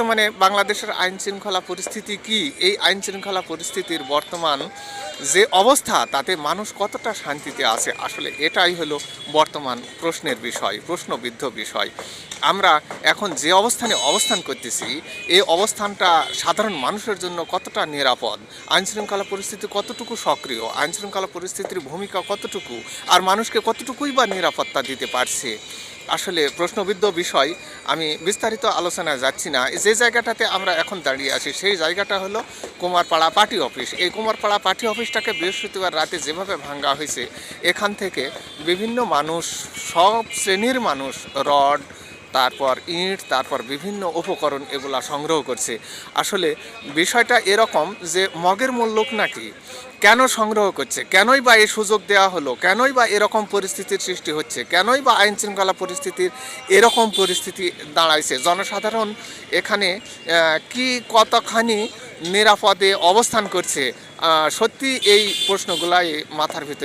বর্তমানে বাংলাদেশের আইন শৃঙ্খলা পরিস্থিতি কি? এই আইন শৃঙ্খলা পরিস্থিতির বর্তমান যে অবস্থা, তাতে মানুষ কতটা শান্তিতে আছে, আসলে এটাই হলো বর্তমান প্রশ্নের বিষয়, প্রশ্নবিদ্ধ বিষয়। আমরা এখন যে অবস্থানে অবস্থান করতেছি, এই অবস্থানটা সাধারণ মানুষের জন্য কতটা নিরাপদ, আইন শৃঙ্খলা পরিস্থিতি কতটুকু সক্রিয়, আইন শৃঙ্খলা পরিস্থিতির ভূমিকা কতটুকু, আর মানুষকে কতটুকুই বা নিরাপত্তা দিতে পারছে, আসলে প্রশ্নবিদ্ধ বিষয়। আমি বিস্তারিত আলোচনায় যাচ্ছি না। যে জায়গাটাতে আমরা এখন দাঁড়িয়ে আছি, সেই জায়গাটা হলো কুমারপাড়া পার্টি অফিস। এই কুমারপাড়া পার্টি অফিসটাকে বৃহস্পতিবার রাতে যেভাবে ভাঙা হয়েছে, এখান থেকে বিভিন্ন মানুষ, সব শ্রেণীর মানুষ রড, তারপর ইট, তারপর বিভিন্ন উপকরণ এগুলা সংগ্রহ করছে। আসলে বিষয়টা এরকম যে মগের মূল্যক নাকি, কেন সংগ্রহ করছে, কেনই বা এই সুযোগ দেওয়া হলো, কেনই বা এরকম পরিস্থিতির সৃষ্টি হচ্ছে, কেনই বা আইন শৃঙ্খলা পরিস্থিতির এরকম পরিস্থিতি দাঁড়াইছে, জনসাধারণ এখানে কি কতখানি নিরাপদে অবস্থান করছে, সত্যি এই প্রশ্নগুলাই মাথার ভিতরে